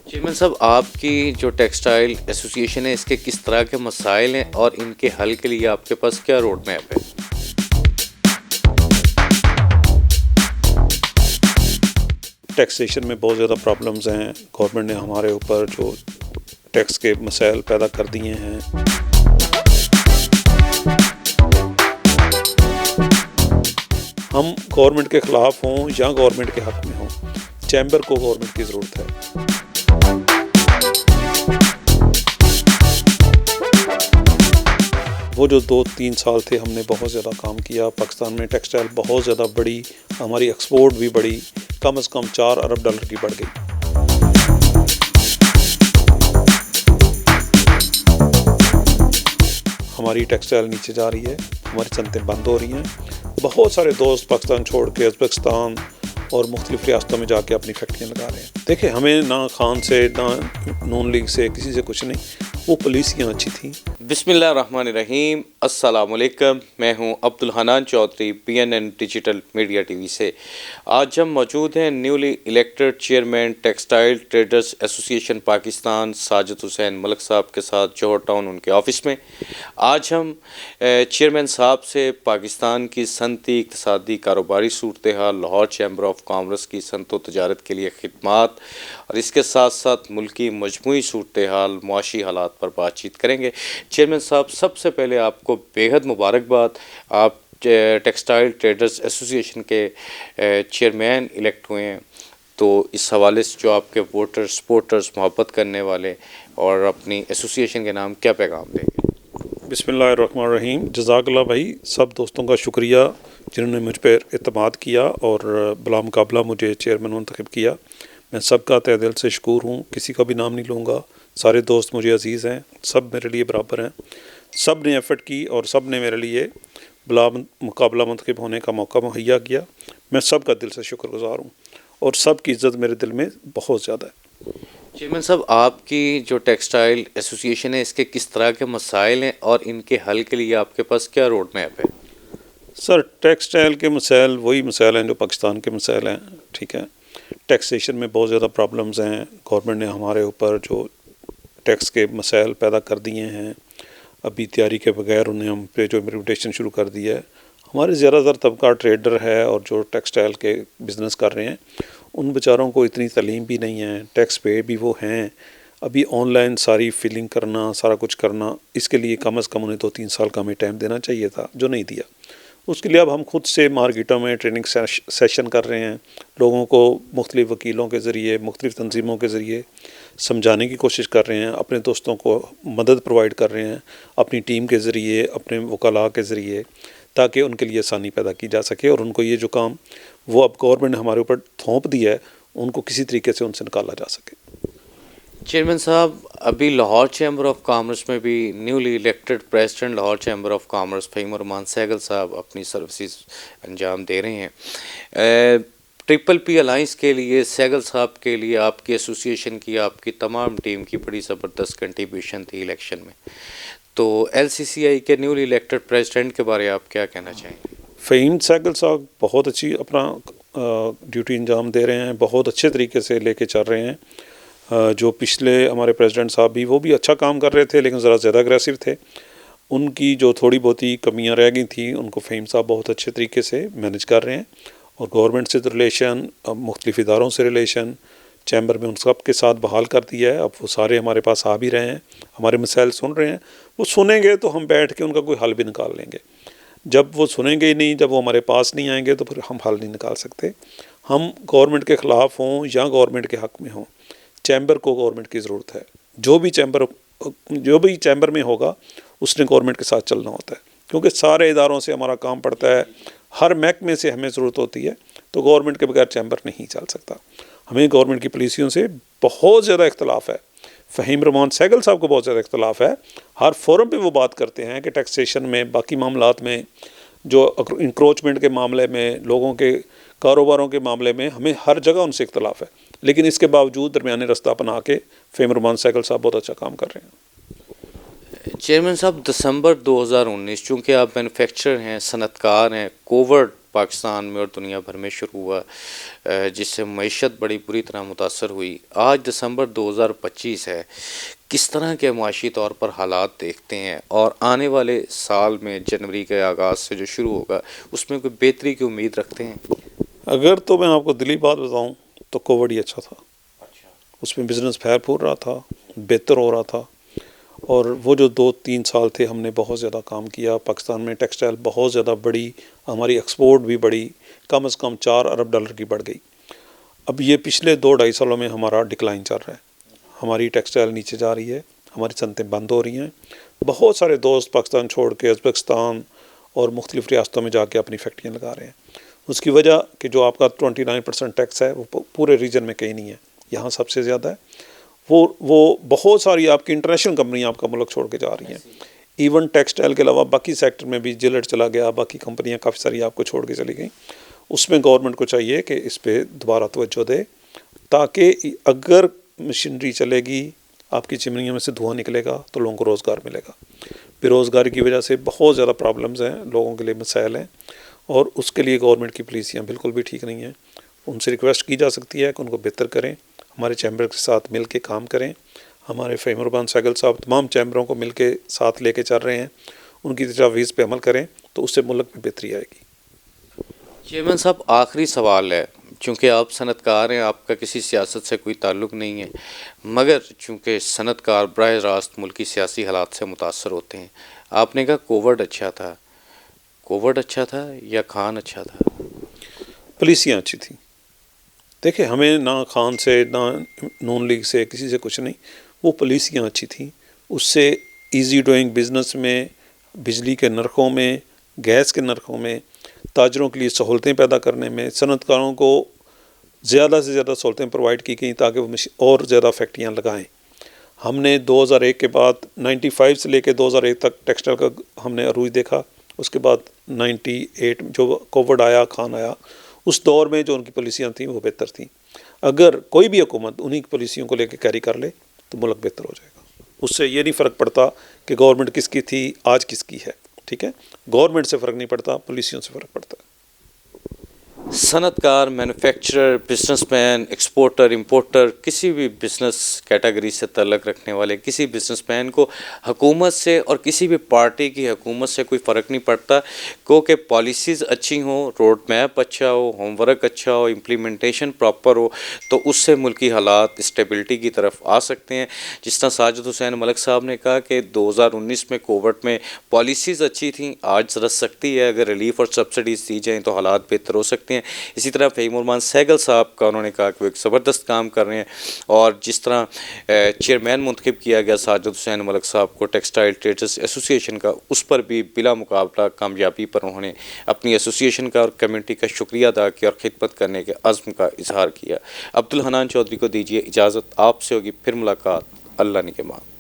Chairman صاحب، آپ کی جو ٹیکسٹائل ایسوسی ایشن ہے اس کے کس طرح کے مسائل ہیں اور ان کے حل کے لیے آپ کے پاس کیا روڈ میپ ہے؟ ٹیکسیشن میں بہت زیادہ پرابلمز ہیں. گورنمنٹ نے ہمارے اوپر جو ٹیکس کے مسائل پیدا کر دیے ہیں. ہم گورنمنٹ کے خلاف ہوں یا گورنمنٹ کے حق میں ہوں، چیمبر کو گورنمنٹ کی ضرورت ہے. وہ جو 2-3 سال تھے ہم نے بہت زیادہ کام کیا. پاکستان میں ٹیکسٹائل بہت زیادہ بڑی، ہماری ایکسپورٹ بھی بڑی، کم از کم $4 ارب کی بڑھ گئی. ہماری ٹیکسٹائل نیچے جا رہی ہے، ہماری صنعتیں بند ہو رہی ہیں. بہت سارے دوست پاکستان چھوڑ کے ازبکستان اور مختلف ریاستوں میں جا کے اپنی فیکٹریاں لگا رہے ہیں. دیکھیں، ہمیں نہ خان سے نہ نون لیگ سے کسی سے کچھ نہیں، وہ پالیسیاں اچھی تھیں. بسم اللہ الرحمن الرحیم. السلام علیکم. میں ہوں Abdul Hannan Chaudhry, PNN digital media T V سے. آج ہم موجود ہیں newly elected chairman textile traders association Pakistan Sajid حسین ملک صاحب کے ساتھ جوہر ٹاؤن ان کے آفس میں. آج ہم چیئرمین صاحب سے پاکستان کی صنعتی، اقتصادی، کاروباری صورتحال، لاہور چیمبر آف کامرس کی صنعت و تجارت کے لیے خدمات اور اس کے ساتھ ساتھ ملکی مجموعی صورتحال، معاشی حالات پر بات چیت کریں گے. چیئرمین صاحب، سب سے پہلے آپ کو بےحد مبارکباد. آپ ٹیکسٹائل ٹریڈرز ایسوسی ایشن کے چیئرمین الیکٹ ہوئے ہیں، تو اس حوالے سے جو آپ کے ووٹر سپورٹرز، محبت کرنے والے اور اپنی ایسوسی ایشن کے نام کیا پیغام دیں گے؟ بسم اللہ الرحمن الرحیم. جزاک اللہ بھائی. سب دوستوں کا شکریہ جنہوں نے مجھ پر اعتماد کیا اور بلا مقابلہ مجھے چیئرمین منتخب کیا. میں سب کا تہ دل سے شکور ہوں. کسی کا بھی نام نہیں لوں گا. سارے دوست مجھے عزیز ہیں، سب میرے لیے برابر ہیں. سب نے ایفرٹ کی اور سب نے میرے لیے بلا مقابلہ منتخب ہونے کا موقع مہیا کیا. میں سب کا دل سے شکر گزار ہوں اور سب کی عزت میرے دل میں بہت زیادہ ہے. چیئرمین صاحب، آپ کی جو ٹیکسٹائل ایسوسی ایشن ہے اس کے کس طرح کے مسائل ہیں اور ان کے حل کے لیے آپ کے پاس کیا روڈ میپ ہے؟ سر، ٹیکسٹائل کے مسائل وہی مسائل ہیں جو پاکستان کے مسائل ہیں. ٹھیک ہے، ٹیکسیشن میں بہت زیادہ پرابلمز ہیں. گورنمنٹ نے ہمارے اوپر جو ٹیکس کے مسائل پیدا کر دیے ہیں، ابھی تیاری کے بغیر انہیں ہم پہ جو امپلیمنٹیشن شروع کر دی ہے. ہمارے زیادہ تر طبقہ ٹریڈر ہے اور جو ٹیکسٹائل کے بزنس کر رہے ہیں، ان بیچاروں کو اتنی تعلیم بھی نہیں ہے. ٹیکس پے بھی وہ ہیں. ابھی آن لائن ساری فلنگ کرنا، سارا کچھ کرنا، اس کے لیے کم از کم انہیں 2-3 سال کا ہمیں ٹائم دینا چاہیے تھا، جو نہیں دیا. اس کے لیے اب ہم خود سے مارکیٹوں میں ٹریننگ سیشن کر رہے ہیں. لوگوں کو مختلف وکیلوں کے ذریعے، مختلف تنظیموں کے ذریعے سمجھانے کی کوشش کر رہے ہیں. اپنے دوستوں کو مدد پرووائڈ کر رہے ہیں اپنی ٹیم کے ذریعے، اپنے وکلاء کے ذریعے، تاکہ ان کے لیے آسانی پیدا کی جا سکے اور ان کو یہ جو کام وہ اب گورنمنٹ نے ہمارے اوپر تھوپ دیا ہے، ان کو کسی طریقے سے ان سے نکالا جا سکے. چیئرمین صاحب، ابھی لاہور چیمبر آف کامرس میں بھی newly elected president Lahore chamber of commerce Fahim ur Rehman Sehgal صاحب اپنی سروسز انجام دے رہے ہیں. PPP الائنس کے لیے سہگل صاحب کے لیے آپ کی ایسوسی ایشن کی، آپ کی تمام ٹیم کی بڑی زبردست کنٹریبیوشن تھی الیکشن میں. تو LCCI کے نیولی الیکٹڈ پریزیڈنٹ کے بارے آپ کیا کہنا چاہیں گے؟ فہیم سہگل صاحب بہت اچھی اپنا ڈیوٹی انجام دے رہے ہیں، بہت اچھے طریقے سے لے کے چل رہے ہیں. جو پچھلے ہمارے پریزیڈنٹ صاحب بھی، وہ بھی اچھا کام کر رہے تھے لیکن ذرا زیادہ اگریسو تھے. ان کی جو تھوڑی بہت ہی کمیاں رہ گئی تھیں، ان کو فہیم صاحب بہت اچھے طریقے سے مینج کر رہے ہیں. اور گورنمنٹ سے ریلیشن، مختلف اداروں سے ریلیشن، چیمبر میں ان سب کے ساتھ بحال کر دیا ہے. اب وہ سارے ہمارے پاس آ بھی رہے ہیں، ہمارے مسائل سن رہے ہیں. وہ سنیں گے تو ہم بیٹھ کے ان کا کوئی حل بھی نکال لیں گے. جب وہ سنیں گے ہی نہیں، جب وہ ہمارے پاس نہیں آئیں گے تو پھر ہم حل نہیں نکال سکتے. ہم گورنمنٹ کے خلاف ہوں یا گورنمنٹ کے حق میں ہوں، چیمبر کو گورنمنٹ کی ضرورت ہے. جو بھی چیمبر میں ہوگا اس نے گورنمنٹ کے ساتھ چلنا ہوتا ہے، کیونکہ سارے اداروں سے ہمارا کام پڑتا ہے، ہر محکمے سے ہمیں ضرورت ہوتی ہے. تو گورنمنٹ کے بغیر چیمبر نہیں چل سکتا. ہمیں گورنمنٹ کی پالیسیوں سے بہت زیادہ اختلاف ہے. فہیم رحمان سہگل صاحب کو بہت زیادہ اختلاف ہے. ہر فورم پہ وہ بات کرتے ہیں کہ ٹیکسیشن میں، باقی معاملات میں، جو انکروچمنٹ کے معاملے میں، لوگوں کے کاروباروں کے معاملے میں، ہمیں ہر جگہ ان سے اختلاف ہے. لیکن اس کے باوجود درمیانے رستہ اپنا کے فہیم رحمان سہگل صاحب بہت اچھا کام کر رہے ہیں. چیئرمین صاحب، دسمبر 2019، چونکہ آپ مینوفیکچرر ہیں، صنعت کار ہیں، کووڈ پاکستان میں اور دنیا بھر میں شروع ہوا، جس سے معیشت بڑی بری طرح متاثر ہوئی. آج دسمبر 2025 ہے. کس طرح کے معاشی طور پر حالات دیکھتے ہیں، اور آنے والے سال میں جنوری کے آغاز سے جو شروع ہوگا اس میں کوئی بہتری کی امید رکھتے ہیں؟ اگر تو میں آپ کو دلی بات بتاؤں تو کووڈ ہی اچھا تھا. اس میں بزنس پھیل پھول رہا تھا، بہتر ہو رہا تھا، اور وہ جو 2-3 سال تھے ہم نے بہت زیادہ کام کیا. پاکستان میں ٹیکسٹائل بہت زیادہ بڑی، ہماری ایکسپورٹ بھی بڑی، کم از کم $4 ارب کی بڑھ گئی. اب یہ پچھلے 2-2.5 سالوں میں ہمارا ڈکلائن چل رہا ہے. ہماری ٹیکسٹائل نیچے جا رہی ہے، ہماری صنعتیں بند ہو رہی ہیں. بہت سارے دوست پاکستان چھوڑ کے ازبکستان اور مختلف ریاستوں میں جا کے اپنی فیکٹریاں لگا رہے ہیں. اس کی وجہ کہ جو آپ کا 29% ٹیکس ہے وہ پورے ریجن میں کہیں نہیں ہے، یہاں سب سے زیادہ ہے. وہ بہت ساری آپ کی انٹرنیشنل کمپنیاں آپ کا ملک چھوڑ کے جا رہی ہیں. ایون ٹیکسٹائل کے علاوہ باقی سیکٹر میں بھی جلٹ چلا گیا، باقی کمپنیاں کافی ساری آپ کو چھوڑ کے چلی گئیں. اس میں گورنمنٹ کو چاہیے کہ اس پہ دوبارہ توجہ دے، تاکہ اگر مشینری چلے گی، آپ کی چمنیوں میں سے دھواں نکلے گا تو لوگوں کو روزگار ملے گا. بے روزگاری کی وجہ سے بہت زیادہ پرابلمز ہیں، لوگوں کے لیے مسائل ہیں، اور اس کے لیے گورنمنٹ کی پالیسیاں بالکل بھی ٹھیک نہیں ہیں. ان سے ریکویسٹ کی جا سکتی ہے کہ ان کو بہتر کریں، ہمارے چیمبر کے ساتھ مل کے کام کریں. ہمارے فہیم رحمان سہگل صاحب تمام چیمبروں کو مل کے ساتھ لے کے چل رہے ہیں، ان کی تجاویز پہ عمل کریں تو اس سے ملک میں بہتری آئے گی. چیئرمین صاحب، آخری سوال ہے. چونکہ آپ صنعت کار ہیں، آپ کا کسی سیاست سے کوئی تعلق نہیں ہے، مگر چونکہ صنعت کار براہ راست ملکی سیاسی حالات سے متاثر ہوتے ہیں. آپ نے کہا کووڈ اچھا تھا. کووڈ اچھا تھا یا خان اچھا تھا؟ پالیسیاں اچھی تھیں. دیکھیں، ہمیں نہ خان سے نہ نون لیگ سے کسی سے کچھ نہیں، وہ پالیسیاں اچھی تھیں. اس سے ایزی ڈوئنگ بزنس میں، بجلی کے نرخوں میں، گیس کے نرخوں میں، تاجروں کے لیے سہولتیں پیدا کرنے میں، صنعت کاروں کو زیادہ سے زیادہ سہولتیں پرووائڈ کی گئیں تاکہ وہ اور زیادہ فیکٹریاں لگائیں. ہم نے 2001 کے بعد 95 سے لے کے 2001 تک ٹیکسٹائل کا ہم نے عروج دیکھا. اس کے بعد 98 جو کووڈ آیا، خان آیا، اس دور میں جو ان کی پالیسیاں تھیں وہ بہتر تھیں. اگر کوئی بھی حکومت انہی کی پالیسیوں کو لے کے کیری کر لے تو ملک بہتر ہو جائے گا. اس سے یہ نہیں فرق پڑتا کہ گورنمنٹ کس کی تھی، آج کس کی ہے. ٹھیک ہے، گورنمنٹ سے فرق نہیں پڑتا، پالیسیوں سے فرق پڑتا ہے. صنعت کار، manufacturer, business man, exporter, importer, کسی بھی بزنس کیٹیگری سے تعلق رکھنے والے کسی بزنس مین کو حکومت سے اور کسی بھی پارٹی کی حکومت سے کوئی فرق نہیں پڑتا. کیونکہ پالیسیز اچھی ہوں، روڈ میپ اچھا ہو، ہوم ورک اچھا ہو، امپلیمنٹیشن پراپر ہو، تو اس سے ملکی حالات اسٹیبلٹی کی طرف آ سکتے ہیں. جس طرح ساجد حسین ملک صاحب نے کہا کہ 2019 میں کووڈ میں پالیسیز اچھی تھیں، آج ضرورت سکتی ہے، اگر ریلیف اور سبسڈیز دی جائیں تو حالات بہتر ہو سکتے ہیں. اسی طرح فہیم رحمان سہگل صاحب کا انہوں نے کہا کہ وہ ایک زبردست کام کر رہے ہیں، اور جس طرح چیئرمین منتخب کیا گیا ساجد حسین ملک صاحب کو ٹیکسٹائل ٹریڈرز ایسوسی ایشن کا، اس پر بھی بلا مقابلہ کامیابی پر انہوں نے اپنی ایسوسی ایشن کا اور کمیونٹی کا شکریہ ادا کیا اور خدمت کرنے کے عزم کا اظہار کیا. عبدالحنان چودھری کو دیجیے اجازت، آپ سے ہوگی پھر ملاقات. اللہ نگہبان.